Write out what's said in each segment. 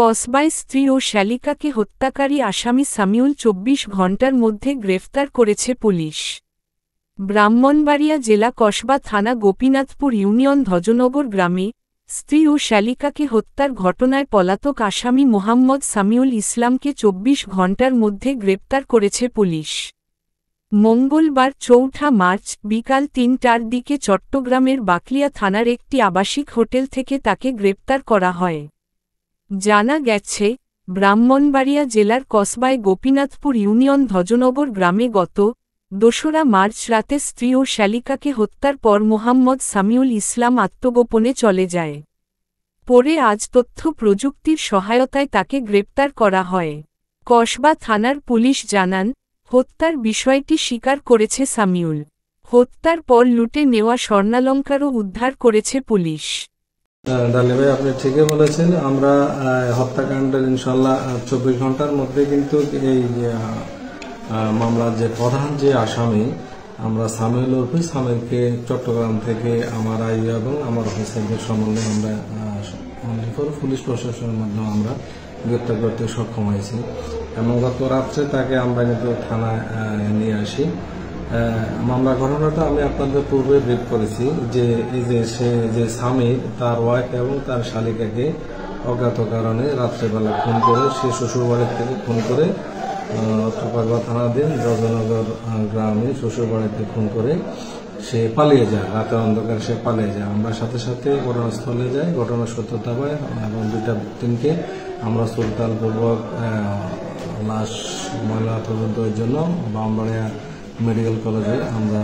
কসবায় স্ত্রী ও শ্যালিকাকে হত্যাকারী আসামি সামিউল ২৪ ঘণ্টার মধ্যে গ্রেফতার করেছে পুলিশ। ব্রাহ্মণবাড়িয়া জেলা কসবা থানা গোপীনাথপুর ইউনিয়ন ধ্বজনগর গ্রামে স্ত্রী ও শ্যালিকাকে হত্যার ঘটনায় পলাতক আসামি মোহাম্মদ সামিউল ইসলামকে ২৪ ঘণ্টার মধ্যে গ্রেপ্তার করেছে পুলিশ। মঙ্গলবার ৪ মার্চ বিকাল ৩টার দিকে চট্টগ্রামের বাকলিয়া থানার একটি আবাসিক হোটেল থেকে তাকে গ্রেপ্তার করা হয়। জানা গেছে, ব্রাহ্মণবাড়িয়া জেলার কসবায় গোপীনাথপুর ইউনিয়ন ধ্বজনগর গ্রামে গত ২রা মার্চ রাতে স্ত্রী ও শ্যালিকাকে হত্যার পর মোহাম্মদ সামিউল ইসলাম আত্মগোপনে চলে যায়। পরে আজ তথ্য প্রযুক্তির সহায়তায় তাকে গ্রেপ্তার করা হয়। কসবা থানার পুলিশ জানান, হত্যার বিষয়টি স্বীকার করেছে সামিউল। হত্যার পর লুটে নেওয়া স্বর্ণালংকারও উদ্ধার করেছে পুলিশ। ডালি ভাই, আপনি ঠিকই বলেছেন। আমরা হত্যাকাণ্ডের ইনশাল্লাহ ২৪ ঘন্টার মধ্যে কিন্তু এই মামলার যে প্রধান যে আসামি আমরা সামিউল উর্ফে সামিলকে চট্টগ্রাম থেকে আমার আইয়ু এবং আমার অফিসারদের সমন্বয়ে আমরা পুলিশ প্রশাসনের মাধ্যমে আমরা গ্রেপ্তার করতে সক্ষম হয়েছি এবং গত রাত্রে তাকে আমরা কিন্তু থানায় নিয়ে আসি। মামলা ঘটনাটা আমি আপনাদের পূর্বে ব্রিফ করেছি যে এই যে সে যে স্বামী তার ওয়াইফ এবং তার শালিকাকে অজ্ঞাত কারণে রাত্রেবেলা খুন করে সে শ্বশুরবাড়ির থেকে খুন করে কসবা থানাধীন ধ্বজনগর গ্রামে শ্বশুরবাড়িতে খুন করে সে পালিয়ে যায়। রাতের অন্ধকারে সে পালিয়ে যায়। আমরা সাথে সাথে ঘটনাস্থলে যাই, ঘটনার সত্যতা পাই এবং দুইটা ব্যক্তিকে আমরা সুরতালপূর্বক লাশ ময়না তদন্তের জন্য ব্রাহ্মণবাড়িয়া মেডিকেল কলেজে আমরা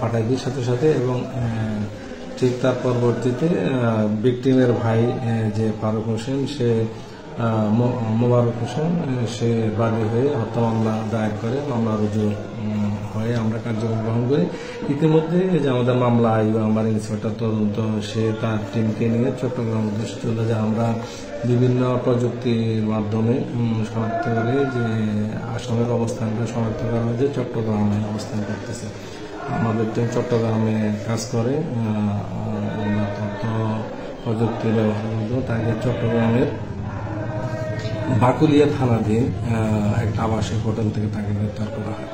পাঠাই দিই সাথে সাথে। এবং ঠিক তার পরবর্তীতে ভিকটিমের ভাই যে ফারুক হোসেন, সে মোবারক হোসেন, সে বাদী হয়ে হত্যা মামলা দায়ের করে। মামলা রুজু হয়ে আমরা কার্যক্রম গ্রহণ করি। ইতিমধ্যে যে আমাদের মামলা আইয়ু আমার ইন্সপেক্টর তদন্ত, সে তার টিমকে নিয়ে চট্টগ্রাম উদ্দেশ্যে চলে যায়। আমরা বিভিন্ন প্রযুক্তির মাধ্যমে শনাক্ত করে যে আসামের অবস্থানটা শনাক্ত করা হয়েছে চট্টগ্রামে অবস্থান করতেছে। আমাদের টিম চট্টগ্রামে কাজ করে। আমরা তথ্য প্রযুক্তি ব্যবহারের মধ্যে তাকে চট্টগ্রামের বাকুলিয়া থানাধীন একটা আবাসিক হোটেল থেকে তাকে গ্রেপ্তার করা হয়।